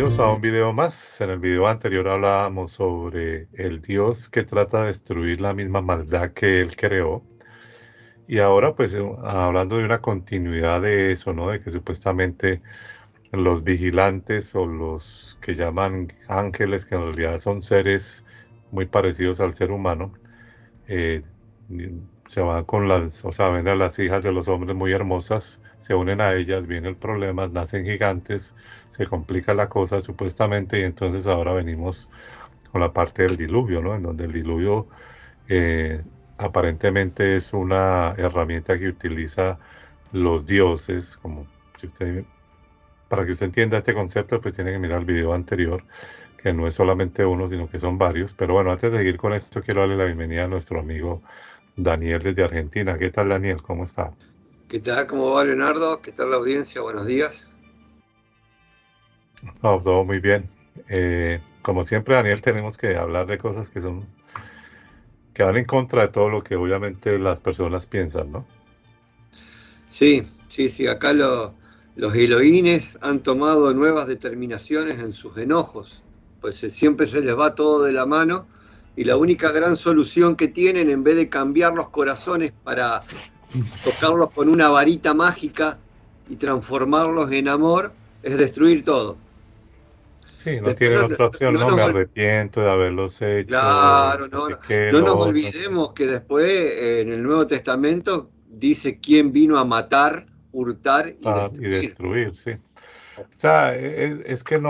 Bienvenidos a un video más. En el video anterior hablábamos sobre el Dios que trata de destruir la misma maldad que Él creó. Y ahora pues hablando de una continuidad de eso, ¿no? De que supuestamente los vigilantes o los que llaman ángeles, que en realidad son seres muy parecidos al ser humano, eh, se van con las, o sea, ven a las hijas de los hombres muy hermosas, se unen a ellas, viene el problema, nacen gigantes, se complica la cosa supuestamente y entonces ahora venimos con la parte del diluvio, ¿no? En donde el diluvio eh, aparentemente es una herramienta que utiliza los dioses, como si usted, para que usted entienda este concepto, pues tiene que mirar el video anterior, que no es solamente uno, sino que son varios. Pero bueno, antes de seguir con esto, quiero darle la bienvenida a nuestro amigo Daniel desde Argentina. ¿Qué tal, Daniel? ¿Cómo está? ¿Qué tal? ¿Cómo va, Leonardo? ¿Qué tal la audiencia? Buenos días. No, todo muy bien. Como siempre, Daniel, tenemos que hablar de cosas que son, que van en contra de todo lo que obviamente las personas piensan, ¿no? Sí, sí, sí, acá los eloínes han tomado nuevas determinaciones en sus enojos, pues siempre se les va todo de la mano y la única gran solución que tienen, en vez de cambiar los corazones para tocarlos con una varita mágica y transformarlos en amor, es destruir todo. Sí, no Después tienen otra opción, no no me nos, arrepiento de haberlos hecho, Claro, no no, sé qué, no lo nos otro. olvidemos que después en el Nuevo Testamento dice quién vino a matar, hurtar y Y destruir. destruir, sí. O sea, es que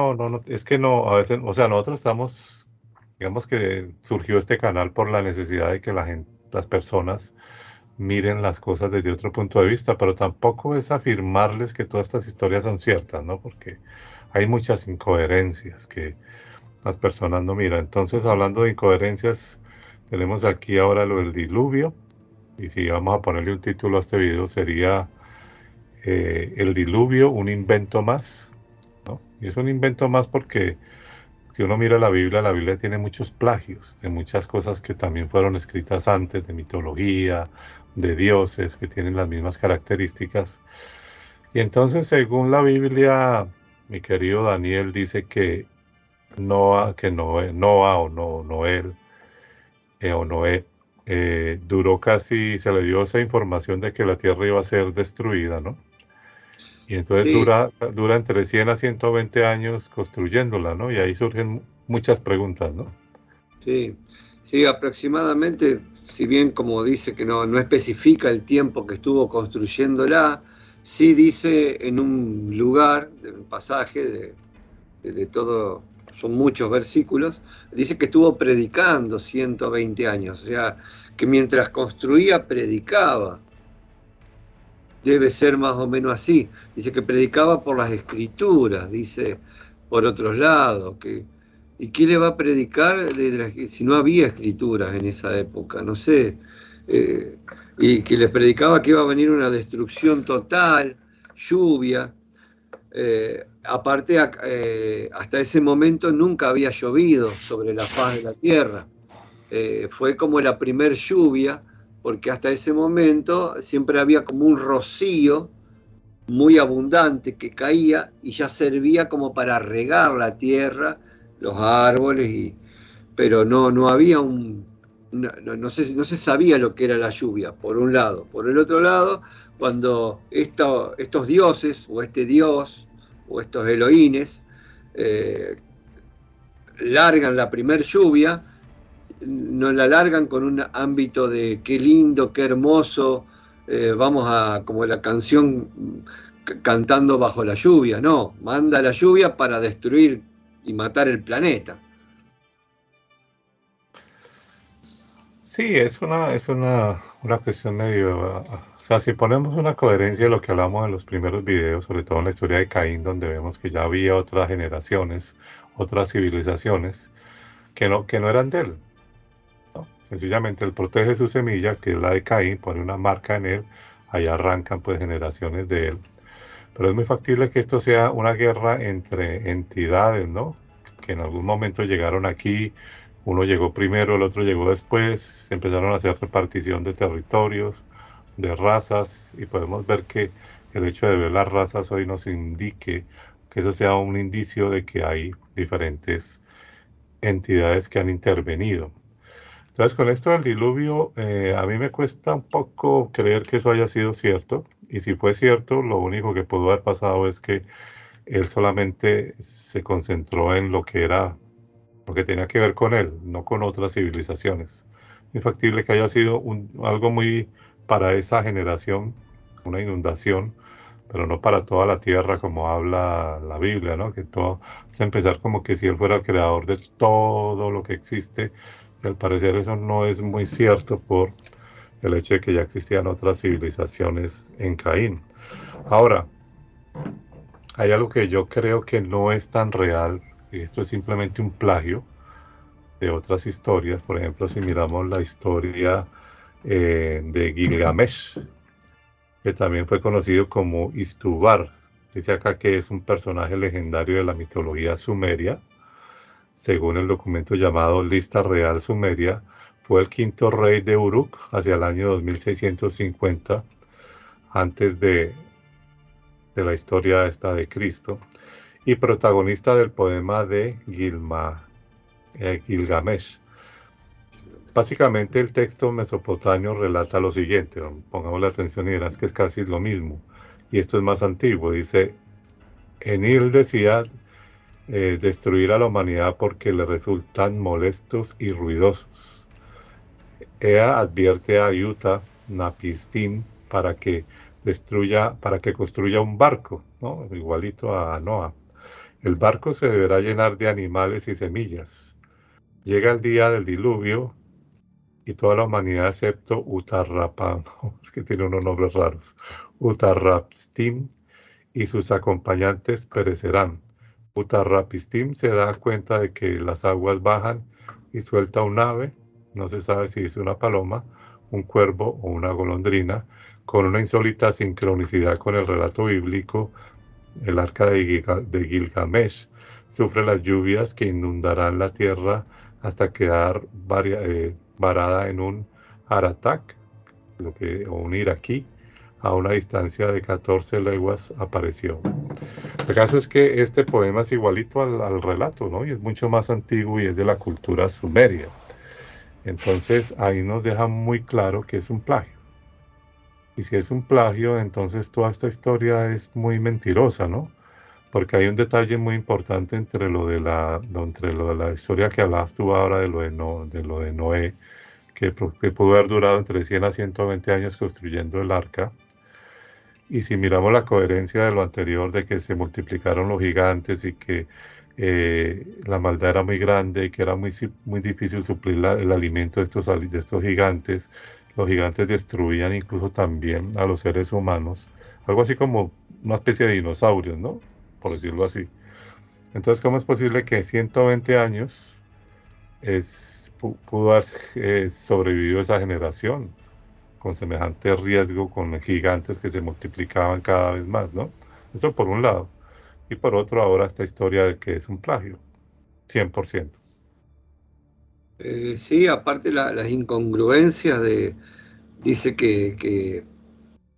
es que no, a veces, o sea, nosotros estamos, digamos que surgió este canal por la necesidad de que la gente, las personas miren las cosas desde otro punto de vista, pero tampoco es afirmarles que todas estas historias son ciertas, ¿no? Porque hay muchas incoherencias que las personas no miran. Entonces, hablando de incoherencias, tenemos aquí ahora lo del diluvio, y si vamos a ponerle un título a este video sería El diluvio, un invento más, ¿no? Y es un invento más porque si uno mira la Biblia tiene muchos plagios de muchas cosas que también fueron escritas antes, de mitología, de dioses, que tienen las mismas características. Y entonces, según la Biblia, mi querido Daniel dice Noah o no, Noel o Noé duró casi, se le dio esa información de que la tierra iba a ser destruida, ¿no? Y entonces Sí, dura entre 100 a 120 años construyéndola, ¿no? Y ahí surgen muchas preguntas, ¿no? sí, sí, aproximadamente, si bien como dice que no especifica el tiempo que estuvo construyéndola, sí dice en un lugar, en un pasaje de todo, son muchos versículos, dice que estuvo predicando 120 años, o sea, que mientras construía, predicaba. Debe ser más o menos así. Dice que predicaba por las escrituras, dice por otros lados. ¿Y quién le va a predicar si no había escrituras en esa época? No sé. Eh, y que les predicaba que iba a venir una destrucción total, lluvia. Aparte, hasta ese momento nunca había llovido sobre la faz de la tierra. Fue como la primer lluvia, porque hasta ese momento siempre había como un rocío muy abundante que caía y ya servía como para regar la tierra, los árboles, pero no había no se sabía lo que era la lluvia, por un lado. Por el otro lado, cuando estos dioses, o este dios, o estos eloínes, eh, largan la primer lluvia, no la largan con un ámbito de qué lindo, qué hermoso, vamos a, como la canción cantando bajo la lluvia, no, manda la lluvia para destruir y matar el planeta. Sí, una cuestión medio... O sea, si ponemos una coherencia de lo que hablamos en los primeros videos, sobre todo en la historia de Caín, donde vemos que ya había otras generaciones, otras civilizaciones, que no eran de él, ¿no? Sencillamente él protege su semilla, que es la de Caín, pone una marca en él, ahí arrancan pues generaciones de él. Pero es muy factible que esto sea una guerra entre entidades, ¿no? Que en algún momento llegaron aquí, uno llegó primero, el otro llegó después, se empezaron a hacer repartición de territorios, de razas, y podemos ver que el hecho de ver las razas hoy nos indique que eso sea un indicio de que hay diferentes entidades que han intervenido. Entonces, con esto del diluvio, a mí me cuesta un poco creer que eso haya sido cierto. Y si fue cierto, lo único que pudo haber pasado es que él solamente se concentró en lo que era, lo que tenía que ver con él, no con otras civilizaciones. Es factible que haya sido algo muy para esa generación, una inundación, pero no para toda la tierra como habla la Biblia, ¿no? Que todo, es empezar como que si él fuera el creador de todo lo que existe, y al parecer eso no es muy cierto por el hecho de que ya existían otras civilizaciones en Caín. Ahora, hay algo que yo creo que no es tan real, y esto es simplemente un plagio de otras historias. Por ejemplo, si miramos la historia de Gilgamesh, que también fue conocido como Istubar. Dice acá que es un personaje legendario de la mitología sumeria. Según el documento llamado Lista Real Sumeria, fue el quinto rey de Uruk hacia el año 2650 antes de la historia esta de Cristo y protagonista del poema de Gilgamesh. Básicamente el texto mesopotamio relata lo siguiente, pongamos la atención y verás que es casi lo mismo, y esto es más antiguo, dice, Enil decía destruir a la humanidad porque le resultan molestos y ruidosos. Ea advierte a Yuta Napistim para que construya un barco, ¿no? Igualito a Noah. El barco se deberá llenar de animales y semillas. Llega el día del diluvio y toda la humanidad excepto Utarrapam, es que tiene unos nombres raros, Utarrapstim y sus acompañantes perecerán. Utarrapistim se da cuenta de que las aguas bajan y suelta un ave, no se sabe si es una paloma, un cuervo o una golondrina, con una insólita sincronicidad con el relato bíblico. El arca de Gilgamesh sufre las lluvias que inundarán la tierra hasta quedar varada en un Aratak, o un iraquí, a una distancia de 14 leguas apareció. El caso es que este poema es igualito al relato, ¿no? Y es mucho más antiguo y es de la cultura sumeria. Entonces ahí nos deja muy claro que es un plagio. Y si es un plagio, entonces toda esta historia es muy mentirosa, ¿no? Porque hay un detalle muy importante entre lo de la historia que hablabas tú ahora de lo de Noé, que pudo haber durado entre 100 a 120 años construyendo el arca. Y si miramos la coherencia de lo anterior, de que se multiplicaron los gigantes y que la maldad era muy grande y que era muy, muy difícil suplir el alimento de estos gigantes, los gigantes destruían incluso también a los seres humanos, algo así como una especie de dinosaurios, ¿no? Por decirlo así. Entonces, ¿cómo es posible que 120 años pudo haber sobrevivido esa generación con semejante riesgo, con gigantes que se multiplicaban cada vez más, ¿no? Eso por un lado. Y por otro, ahora esta historia de que es un plagio, 100%. Sí, aparte las incongruencias dice que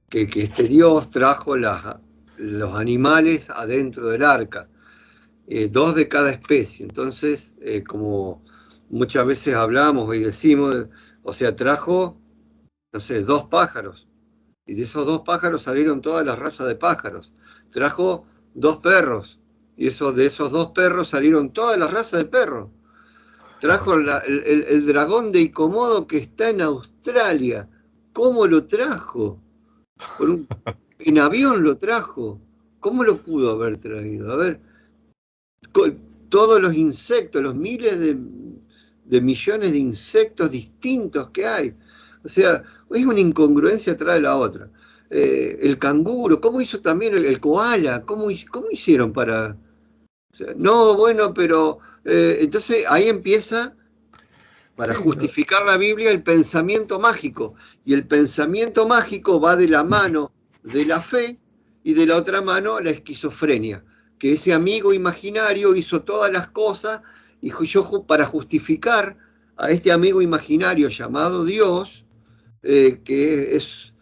este Dios trajo los animales adentro del arca, 2 de cada especie. Entonces, como muchas veces hablamos y decimos, o sea, trajo, no sé, 2 pájaros, y de esos 2 pájaros salieron todas las razas de pájaros. Trajo 2 perros, y de esos 2 perros salieron todas las razas de perros. Trajo el dragón de Ikomodo que está en Australia. ¿Cómo lo trajo? En avión lo trajo. ¿Cómo lo pudo haber traído? A ver, todos los insectos, los miles de millones de insectos distintos que hay. O sea, es una incongruencia tras de la otra. El canguro, ¿cómo hizo también el koala? ¿Cómo hicieron para...? O sea, no, bueno, pero... entonces ahí empieza, para justificar la Biblia, el pensamiento mágico. Y el pensamiento mágico va de la mano de la fe y de la otra mano la esquizofrenia. Que ese amigo imaginario hizo todas las cosas y yo para justificar a este amigo imaginario llamado Dios, que es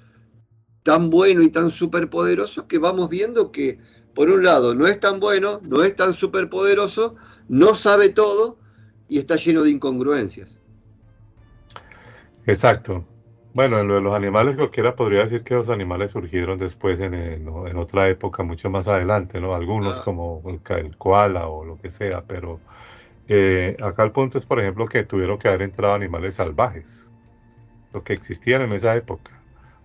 tan bueno y tan superpoderoso, que vamos viendo que por un lado, no es tan bueno, no es tan superpoderoso, no sabe todo y está lleno de incongruencias. Exacto. Bueno, en lo de los animales, cualquiera podría decir que los animales surgieron después en otra época, mucho más adelante, ¿no? Algunos Ah, como el koala o lo que sea, pero acá el punto es, por ejemplo, que tuvieron que haber entrado animales salvajes, lo que existían en esa época,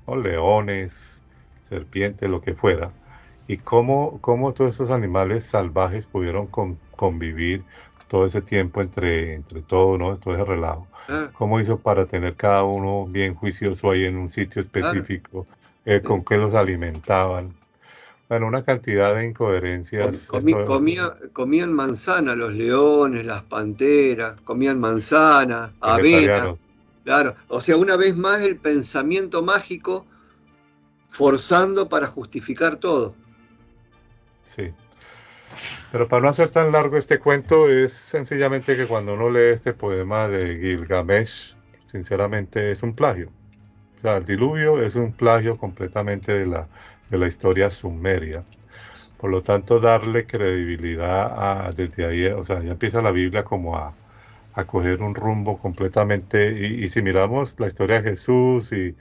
¿no? Leones, serpientes, lo que fuera. Y cómo todos esos animales salvajes pudieron convivir todo ese tiempo entre todo, ¿no? Todo ese relajo. claro, ¿Cómo hizo para tener cada uno bien juicioso ahí en un sitio claro. específico? ¿Con Sí. qué los alimentaban? Bueno, una cantidad de incoherencias. Comían manzana los leones, las panteras, comían manzana, avena, Vegetarianos, claro. O sea, una vez más el pensamiento mágico forzando para justificar todo. sí. Pero para no hacer tan largo este cuento, es sencillamente que cuando uno lee este poema de Gilgamesh, sinceramente es un plagio. O sea, el diluvio es un plagio completamente de la historia sumeria. Por lo tanto, darle credibilidad desde ahí, o sea, ya empieza la Biblia como a coger un rumbo completamente, y si miramos la historia de Jesús, y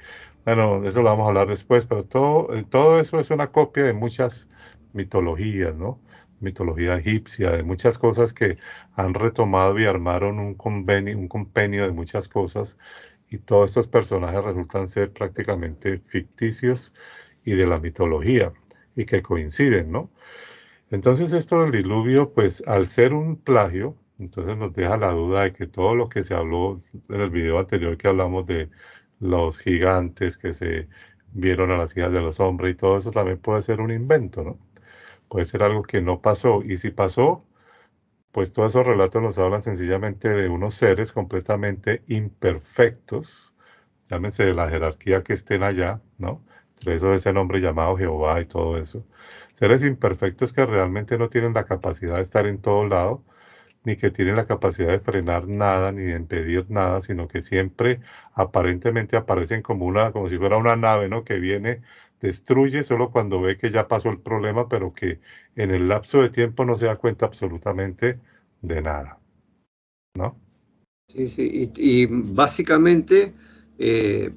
bueno, eso lo vamos a hablar después, pero todo eso es una copia de muchas mitologías, ¿no? Mitología egipcia, de muchas cosas que han retomado y armaron un compendio de muchas cosas, y todos estos personajes resultan ser prácticamente ficticios y de la mitología, y que coinciden, ¿no? Entonces esto del diluvio, pues al ser un plagio, entonces nos deja la duda de que todo lo que se habló en el video anterior, que hablamos de los gigantes que se vieron a las hijas de los hombres y todo eso, también puede ser un invento, ¿no? Puede ser algo que no pasó. Y si pasó, pues todos esos relatos nos hablan sencillamente de unos seres completamente imperfectos, llámense de la jerarquía que estén allá, ¿no? Entre eso ese nombre llamado Jehová y todo eso. Seres imperfectos que realmente no tienen la capacidad de estar en todo lado, ni que tienen la capacidad de frenar nada, ni de impedir nada, sino que siempre aparentemente aparecen como si fuera una nave, ¿no? Que viene, destruye solo cuando ve que ya pasó el problema, pero que en el lapso de tiempo no se da cuenta absolutamente de nada, ¿no? Sí, sí, y básicamente, eh,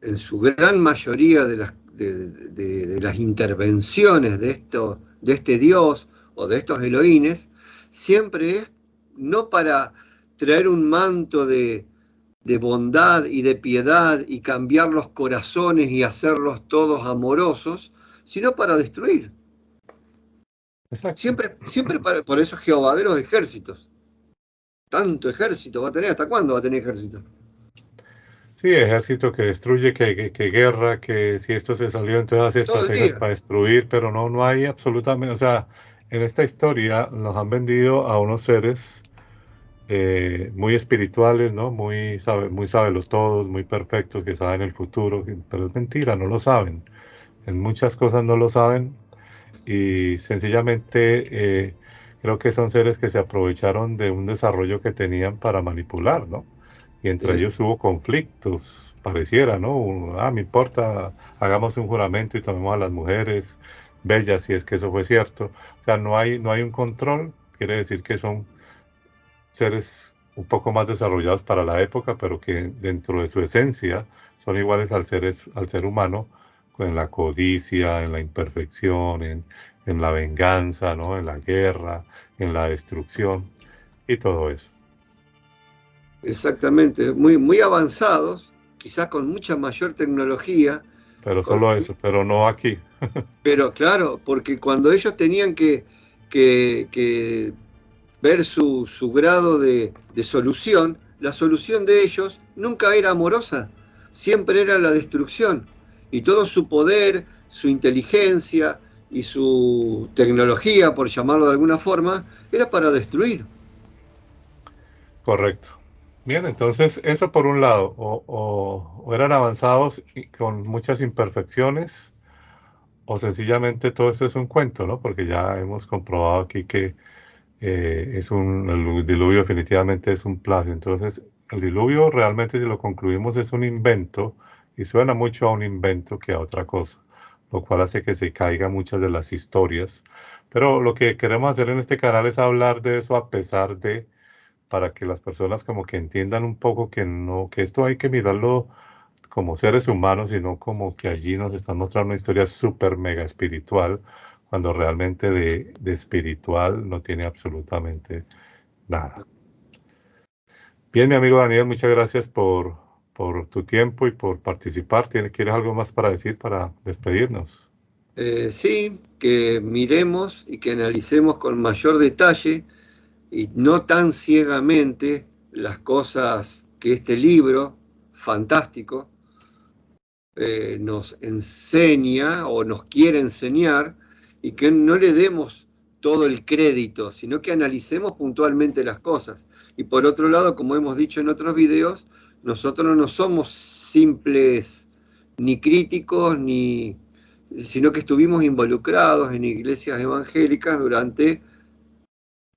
en su gran mayoría de las intervenciones de este Dios o de estos Elohines, siempre es no para traer un manto de bondad y de piedad y cambiar los corazones y hacerlos todos amorosos, sino para destruir. Exacto. Siempre por eso Jehová de los ejércitos. Tanto ejército va a tener, ¿hasta cuándo va a tener ejército? Sí, ejército que destruye, que guerra, que si esto se salió, entonces hace Todo el estrategias día. para destruir, pero no hay absolutamente, o sea, en esta historia nos han vendido a unos seres muy espirituales, ¿no? Muy sabelos todos, muy perfectos, que saben el futuro, pero es mentira, no lo saben. En muchas cosas no lo saben, y sencillamente creo que son seres que se aprovecharon de un desarrollo que tenían para manipular, ¿no? Y entre ¿Sí? ellos hubo conflictos, pareciera, ¿no? Me importa, hagamos un juramento y tomemos a las mujeres bellas, si es que eso fue cierto. O sea, no hay un control, quiere decir que son seres un poco más desarrollados para la época, pero que dentro de su esencia son iguales al ser humano, en la codicia, en la imperfección, en la venganza, ¿no? En la guerra, en la destrucción y todo eso. Exactamente, muy avanzados, quizás con mucha mayor tecnología, Pero con- solo eso, pero no aquí. pero claro, porque cuando ellos tenían que ver su grado de solución, la solución de ellos nunca era amorosa, siempre era la destrucción. Y todo su poder, su inteligencia y su tecnología, por llamarlo de alguna forma, era para destruir. Correcto. Bien, entonces eso por un lado, o eran avanzados y con muchas imperfecciones, o sencillamente todo esto es un cuento, ¿no? Porque ya hemos comprobado aquí que el diluvio definitivamente es un plagio. Entonces, el diluvio realmente, si lo concluimos, es un invento, y suena mucho a un invento que a otra cosa. lo cual hace que se caigan muchas de las historias. Pero lo que queremos hacer en este canal es hablar de eso a pesar de, para que las personas como que entiendan un poco que no, que esto hay que mirarlo como seres humanos, sino como que allí nos están mostrando una historia súper mega espiritual, cuando realmente de espiritual no tiene absolutamente nada. Bien, mi amigo Daniel, muchas gracias por tu tiempo y por participar. ¿Quieres algo más para decir para despedirnos? Sí, que miremos y que analicemos con mayor detalle y no tan ciegamente las cosas que este libro fantástico nos enseña o nos quiere enseñar, y que no le demos todo el crédito, sino que analicemos puntualmente las cosas. Y por otro lado, como hemos dicho en otros videos, nosotros no somos simples ni críticos, sino que estuvimos involucrados en iglesias evangélicas durante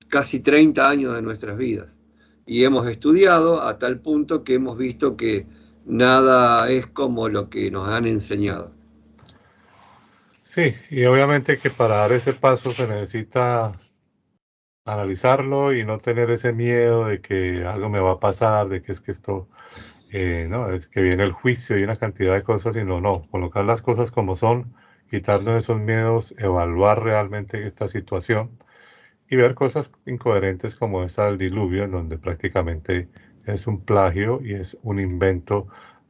casi 30 años de nuestras vidas. Y hemos estudiado a tal punto que hemos visto que nada es como lo que nos han enseñado. Sí, y obviamente que para dar ese paso se necesita analizarlo y no tener ese miedo de que algo me va a pasar, de que es que esto, no, es que viene el juicio y una cantidad de cosas, sino no, colocar las cosas como son, quitarnos esos miedos, evaluar realmente esta situación y ver cosas incoherentes como esta del diluvio, en donde prácticamente es un plagio y es un invento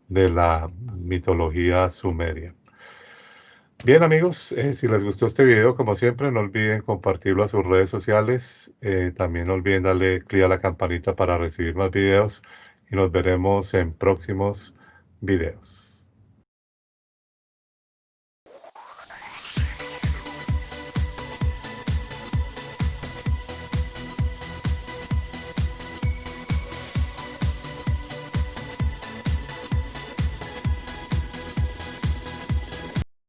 de la mitología sumeria. Bien amigos, si les gustó este video, como siempre, no olviden compartirlo a sus redes sociales. También no olviden darle clic a la campanita para recibir más videos y nos veremos en próximos videos.